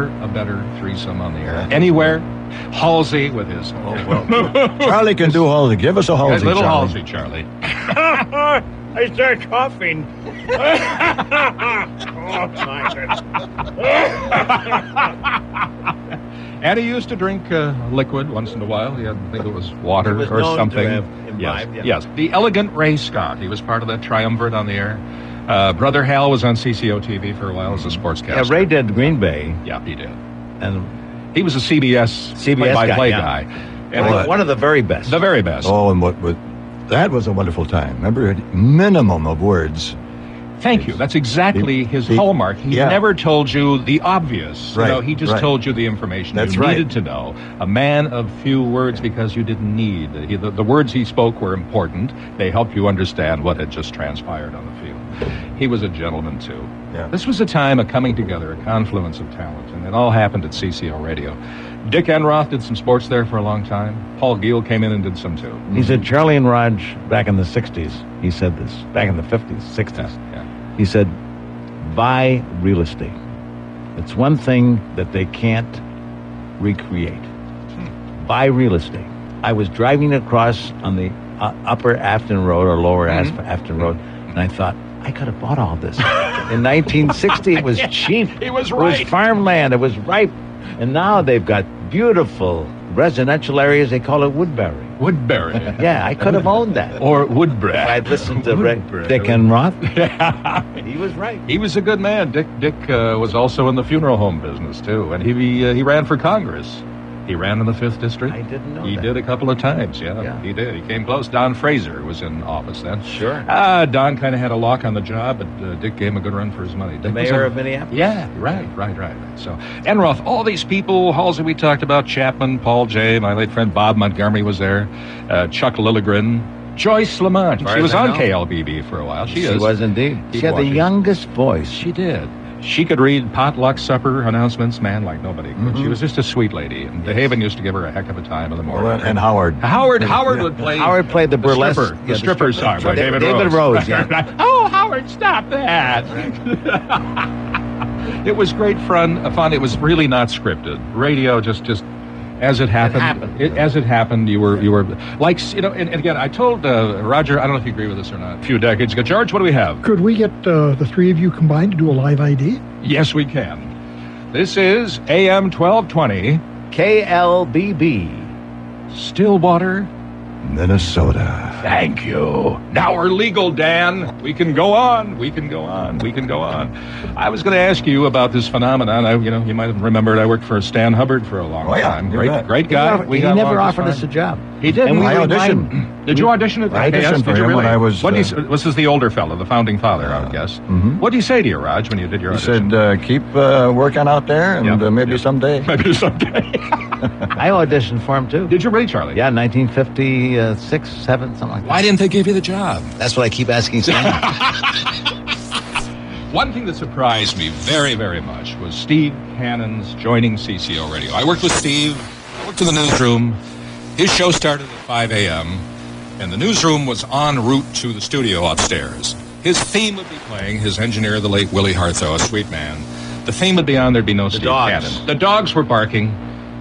a better threesome on the air. Anywhere. Halsey with his... Charlie can do Halsey. Give us a Halsey, little Charlie. Halsey, Charlie. I start coughing. Oh, my goodness. And he used to drink liquid once in a while. I think it was water or something. To have imbibed, Yes. The elegant Ray Scott. He was part of that triumvirate on the air. Brother Hal was on KSTP-TV for a while as a sportscaster. Yeah, Ray did Green Bay. Yeah, he did. And he was a CBS play-by-play guy. And one of the very best. The very best. Oh, and that was a wonderful time. Remember, minimum of words. Thank you. That's exactly his hallmark. He never told you the obvious. Right, he just told you the information you needed to know. A man of few words because you didn't need. The words he spoke were important. They helped you understand what had just transpired on the field. He was a gentleman, too. Yeah. This was a time of coming together, a confluence of talent, and it all happened at CCO Radio. Dick Enroth did some sports there for a long time. Paul Giel came in and did some, too. He said Charlie and Raj back in the 60s. He said this. Back in the 50s, 60s. Yeah. He said, buy real estate. It's one thing that they can't recreate. Buy real estate. I was driving across on the upper Afton Road or lower Afton Road, and I thought, I could have bought all this. In 1960, it was cheap. He was right. It was farmland. It was ripe. And now they've got beautiful residential areas. They call it Woodbury. Woodbury. Yeah, I could have owned that. Or Woodbury. If I'd listened to Dick Enroth. He was right. He was a good man. Dick was also in the funeral home business, too. And he ran for Congress. He ran in the 5th District. I didn't know He that. did a couple of times, yeah. He did. He came close. Don Fraser was in office then. Sure. Don kind of had a lock on the job, but Dick gave him a good run for his money. The mayor of Minneapolis? Yeah, right. So, Enroth, all these people, Halsey we talked about, Chapman, Paul J., my late friend Bob Montgomery was there, Chuck Lilligren, Joyce Lamont. She was on KLBB for a while. She was indeed. She had the youngest voice. She did. She could read potluck supper announcements, man, like nobody could. She was just a sweet lady. And DeHaven used to give her a heck of a time in the morning. Well, and Howard. Howard would play. Howard played the burlesque. The stripper song by David Rose. Yeah. Oh, Howard, stop that. It was great fun. It was really not scripted. Radio just as it happened. As it happened, you were like, and again, I told Roger, I don't know if you agree with this or not, a few decades ago, George, what do we have? Could we get the three of you combined to do a live ID? Yes, we can. This is AM 1220. KLBB. Stillwater, Minnesota. Thank you. Now we're legal, Dan. We can go on. I was going to ask you about this phenomenon. You might have remembered I worked for Stan Hubbard for a long time. Great guy. He never offered us a job. He did. And I auditioned. Did you audition at I auditioned for him when I was... This is the older fellow, the founding father, I would guess. What did he say to you, Raj, when you did your audition? He said, keep working out there, and maybe someday. Maybe someday. I auditioned for him, too. Did you really, Charlie? Yeah, 1956, 7, something like that. Why didn't they give you the job? That's what I keep asking Stan. One thing that surprised me very, very much was Steve Cannon's joining CCO Radio. I worked with Steve. I worked in the newsroom. His show started at 5 a.m., and the newsroom was en route to the studio upstairs. His theme would be playing, his engineer, the late Willie Hartho, a sweet man. The theme would be on, there'd be no Steve Cannon. The dogs were barking.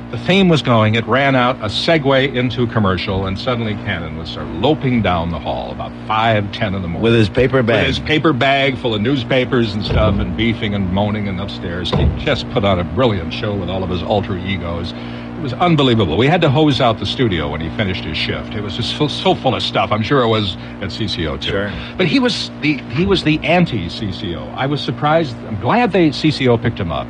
The theme was going. It ran out, a segue into commercial, and suddenly Cannon was sort of loping down the hall about 5:10 in the morning. With his paper bag. With his paper bag full of newspapers and stuff, and beefing and moaning and upstairs. He just put on a brilliant show with all of his alter egos. It was unbelievable. We had to hose out the studio when he finished his shift. It was just so full of stuff. I'm sure it was at CCO too. Sure. But he was the anti-CCO. I was surprised. I'm glad CCO picked him up.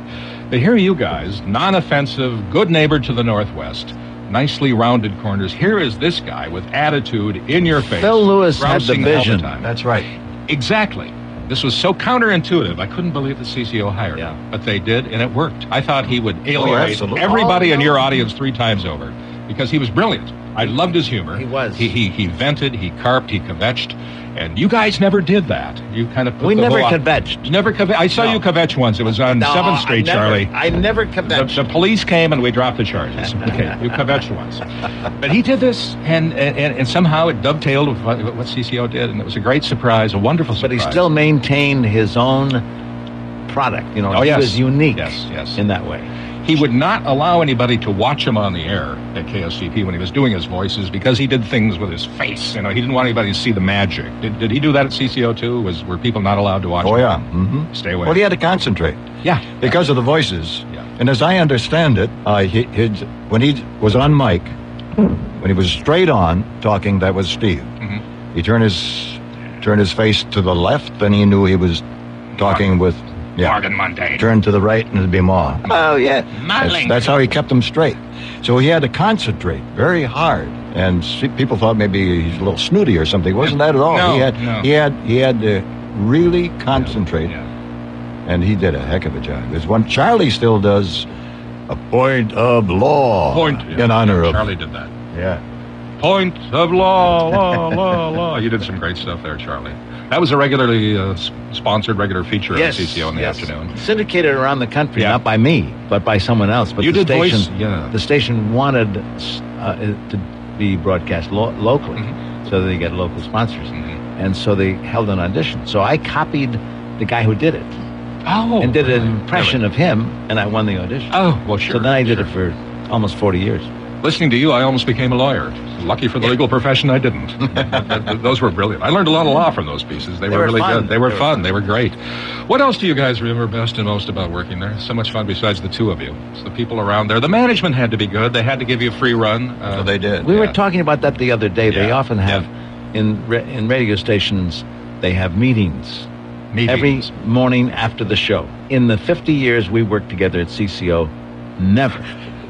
But here are you guys, non-offensive, good neighbor to the Northwest, nicely rounded corners. Here is this guy with attitude in your face. Phil Lewis had the vision. That's right. Exactly. This was so counterintuitive. I couldn't believe the CCO hired him. But they did, and it worked. I thought he would alienate everybody in your audience 3 times over because he was brilliant. I loved his humor. He was. He vented, he carped, he kvetched. And you guys never did that. You kind of put We the never whole... kvetched. Never kvetched. I saw you kvetch once. It was on 7th Street, Charlie. I never kvetched. The police came and we dropped the charges. Okay, you kvetched once. But he did this, and somehow it dovetailed with what CCO did, and it was a great surprise, a wonderful surprise. But he still maintained his own product. You know, Oh, he yes. was unique Yes. in that way. He would not allow anybody to watch him on the air at KSTP when he was doing his voices because he did things with his face. You know, he didn't want anybody to see the magic. Did he do that at CCO too? Were people not allowed to watch Oh, him? yeah. Mm-hmm. Stay away. Well, he had to concentrate Yeah. because of the voices. Yeah. And as I understand it, when he was on mic, when he was straight on talking, that was Steve. Mhm. He turned his face to the left, and he knew he was talking with... Morgan Monday. Turn to the right, and it'd be Ma. Oh, yeah. That's how he kept them straight. So he had to concentrate very hard. And people thought maybe he's a little snooty or something. It wasn't that at all. No, He had to really concentrate. Yeah. And he did a heck of a job. There's one Charlie still does a point of law in honor of... Charlie did that. Yeah. Point of law. You did some great stuff there, Charlie. That was a regularly sponsored regular feature on CCO in the afternoon. Syndicated around the country, Yeah. not by me, but by someone else. But You the did station, voice, yeah. The station wanted it to be broadcast locally, so they get local sponsors, and so they held an audition. So I copied the guy who did it, and did an impression of him, and I won the audition. Oh, well, sure. So then I did it for almost 40 years. Listening to you, I almost became a lawyer. Lucky for the legal profession, I didn't. Those were brilliant. I learned a lot of law from those pieces. They were really fun. good. They were fun. They were great. What else do you guys remember best and most about working there? So much fun besides the two of you. It's the people around there. The management had to be good. They had to give you a free run. So they did. We were talking about that the other day. They Yeah. often have, in radio stations, they have meetings. Every morning after the show. In the 50 years we worked together at CCO, never.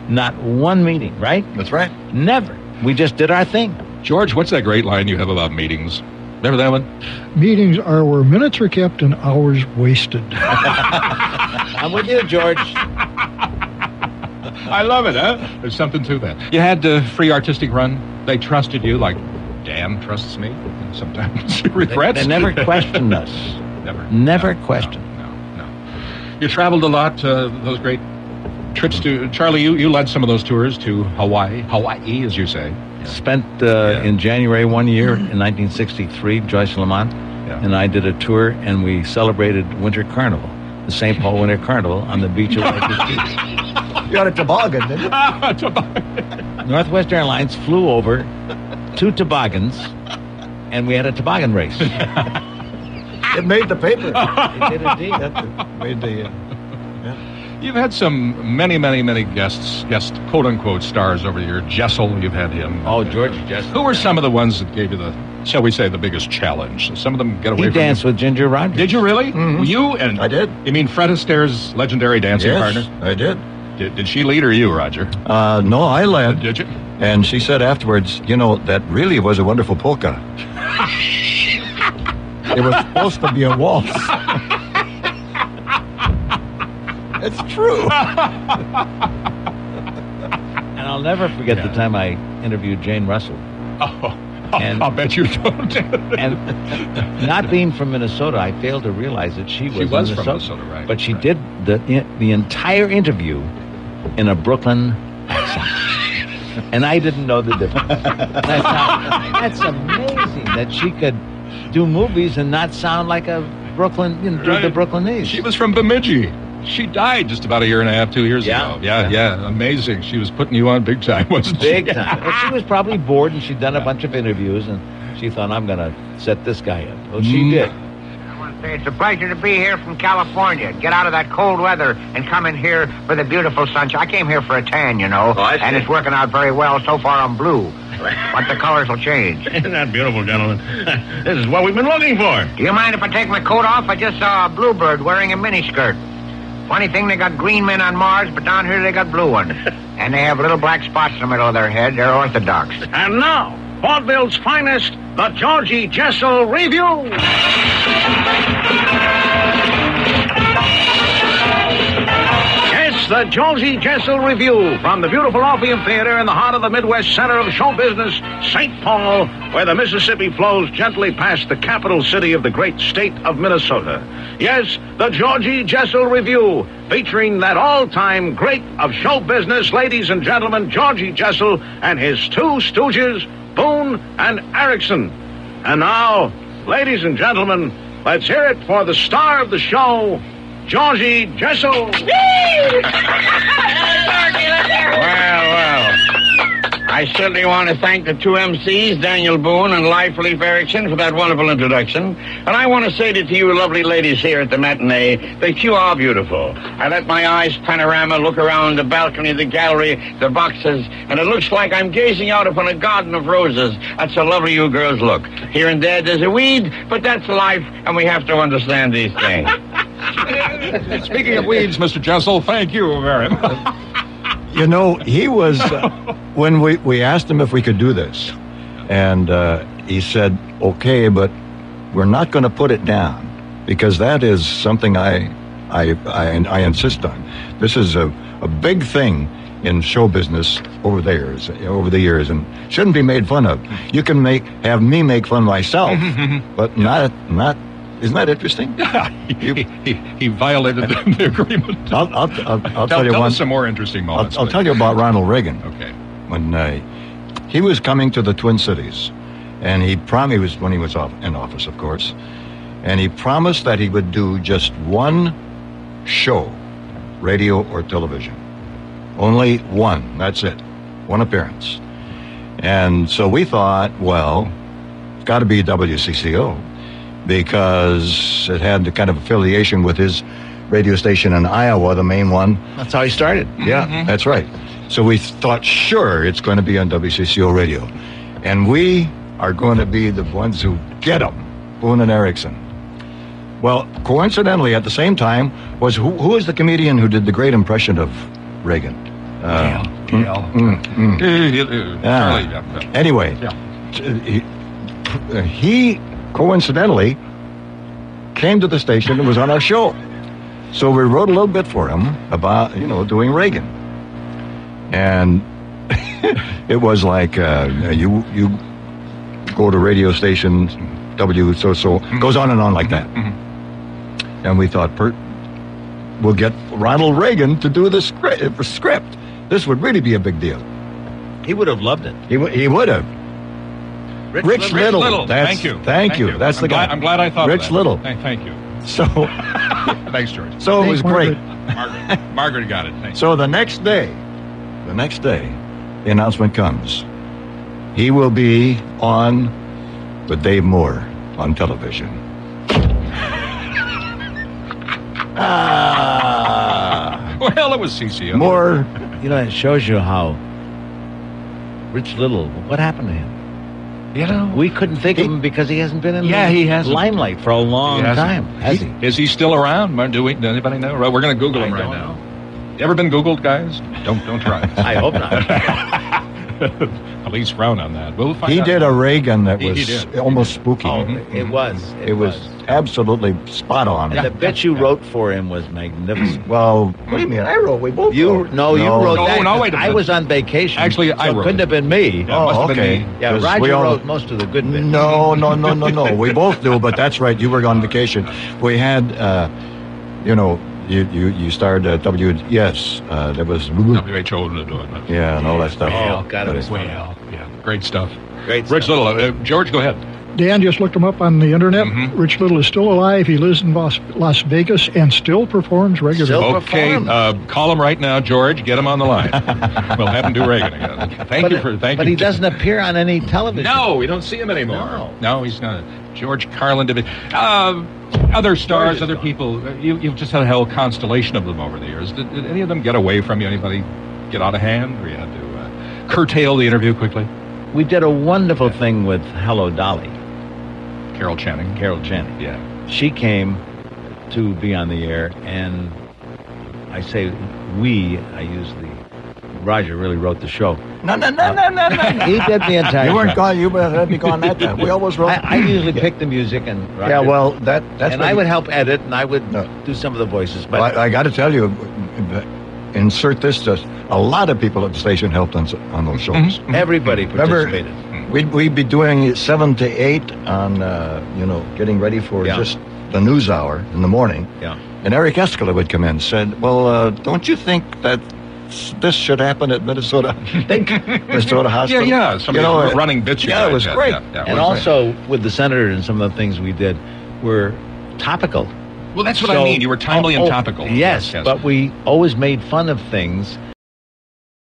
Not one meeting, right? That's right. Never. We just did our thing. George, what's that great line you have about meetings? Remember that one? Meetings are where minutes are kept and hours wasted. I'm with you, George. I love it, huh? There's something to that. You had free artistic run. They trusted you like Dan trusts me. Sometimes he regrets. They never questioned us. Never questioned. No. You traveled a lot, those great trips to... Charlie, you led some of those tours to Hawaii, as you say. Spent in January one year in 1963, Joyce Lamont and I did a tour, and we celebrated Winter Carnival, the St. Paul Winter Carnival on the beach of Orchard Beach. You got a toboggan, didn't you? Northwest Airlines flew over 2 toboggans, and we had a toboggan race. It made the paper. It did indeed. Made the... You've had some many guest quote-unquote stars over the year. Jessel, you've had him. Oh, George Jessel. Who were some of the ones that gave you the, shall we say, the biggest challenge? Some of them get away He from danced with Ginger Rogers. Did you really? Mm-hmm. You and... I did. You mean Fred Astaire's legendary dancing partner? I did. Did she lead or you, Roger? No, I led. Did you? And she said afterwards, that really was a wonderful polka. It was supposed to be a waltz. It's true. And I'll never forget the time I interviewed Jane Russell. And I'll bet you don't. And not being from Minnesota, I failed to realize that she was from Minnesota, right? But she did the entire interview in a Brooklyn accent. And I didn't know the difference. That's amazing that she could do movies and not sound like a Brooklyn, do the Brooklynese. She was from Bemidji. She died just about 1.5 years, 2 years ago. Yeah. Amazing. She was putting you on big time, wasn't she? Big time. Well, she was probably bored, and she'd done a bunch of interviews, and she thought, I'm going to set this guy up. Well, she did. I want to say it's a pleasure to be here from California. Get out of that cold weather and come in here for the beautiful sunshine. I came here for a tan, and it's working out very well. So far, I'm blue. But the colors will change. Isn't that beautiful, gentlemen? This is what we've been looking for. Do you mind if I take my coat off? I just saw a bluebird wearing a miniskirt. Funny thing, they got green men on Mars, but down here they got blue ones. And they have little black spots in the middle of their head. They're Orthodox. And now, vaudeville's finest, the Georgie Jessel Review. Yes, the Georgie Jessel Review from the beautiful Orpheum Theater in the heart of the Midwest center of show business, St. Paul, where the Mississippi flows gently past the capital city of the great state of Minnesota. Yes, the Georgie Jessel Review, featuring that all-time great of show business, ladies and gentlemen, Georgie Jessel and his 2 stooges, Boone and Erickson. And now, ladies and gentlemen, let's hear it for the star of the show, Georgie Jessel. Well. I certainly want to thank the two MCs, Daniel Boone and Life Leaf Erickson, for that wonderful introduction. And I want to say to you lovely ladies here at the matinee that you are beautiful. I let my eyes panorama look around the balcony, the gallery, the boxes, and it looks like I'm gazing out upon a garden of roses. That's how lovely you girls look. Here and there's a weed, but that's life, and we have to understand these things. Speaking of weeds, Mr. Jessel, thank you very much. You know, he was, when we asked him if we could do this, and he said, okay, but we're not going to put it down, because that is something I insist on. This is a big thing in show business over the years, and shouldn't be made fun of. You can have me make fun of myself, but not. Isn't that interesting? Yeah, he violated the agreement. I'll tell you tell one. us some more interesting moments. I'll tell you about Ronald Reagan. Okay. When he was coming to the Twin Cities, and he promised, when he was in office, of course, and he promised that he would do just one show, radio or television. Only one. That's it. One appearance. And so we thought, well, it's got to be WCCO, because it had the kind of affiliation with his radio station in Iowa, the main one. That's how he started. Yeah, that's right. So we thought, sure, it's going to be on WCCO radio. And we are going to be the ones who get them, Boone and Erickson. Well, coincidentally, at the same time, was who was the comedian who did the great impression of Reagan? Anyway, he coincidentally came to the station and was on our show. So we wrote a little bit for him about, doing Reagan. And it was like, you go to radio station, goes on and on like that. And we thought, we'll get Ronald Reagan to do the script. This would really be a big deal. He would have loved it. He would have. Rich Little. Thank you. Thank you. That's the guy. I'm glad I thought Rich of that. Little. Thank you. So, thanks, George. So it was great. Margaret got it. Thanks. So the next day, the announcement comes. He will be on with Dave Moore on television. Well, it was CCO. Moore. It shows you how Rich Little, what happened to him? We couldn't think of him because he hasn't been in the limelight for a long time, has he? Is he still around? Does anybody know? We're going to Google him right now. You ever been Googled, guys? Don't try. I hope not. Police frown on that. We'll find He out. did a Reagan that was almost spooky. It was. It was absolutely spot on. And the bit you wrote for him was magnificent. Well, what do you mean? I wrote. We both wrote. You wrote that. No, wait a minute. I was on vacation. Actually, I wrote. It couldn't have been me. Yeah, must have okay. been me. Yeah, Roger wrote most of the good bits. No. We both do, but that's right. You were on vacation. We had, you starred WS. There was WHO. Yeah, and all that stuff. Oh, God, it was yeah, great stuff. Great Rich stuff. Little. George, go ahead. Dan just looked him up on the internet. Rich Little is still alive. He lives in Las Vegas and still performs regularly. Okay, call him right now, George. Get him on the line. We'll have him do Reagan again. Thank you. But he doesn't appear on any television. No, we don't see him anymore. No, he's not. George Carlin. Other stars, other people. You've just had a whole constellation of them over the years. Did any of them get away from you? Anybody get out of hand? Or you had to curtail the interview quickly? We did a wonderful thing with Hello, Dolly. Carol Channing. Yeah. She came to be on the air, and I say I use Roger really wrote the show. No. He did the entire You weren't show. gone. You had me gone that time. We always wrote. I usually pick the music, and Roger, Yeah, well, that's. and I would help edit, and I would do some of the voices. But Well, I got to tell you, insert this. Just a lot of people at the station helped on those shows. everybody participated. We'd be doing 7 to 8 on, getting ready for just the news hour in the morning. Yeah. And Eric Eskela would come in and said, well, don't you think that this should happen at Minnesota Hospital? Yeah. Somebody running bits. Yeah, it was great. And also with the senator and some of the things we did were topical. Well, that's what I mean. You were timely and topical. Yes, but we always made fun of things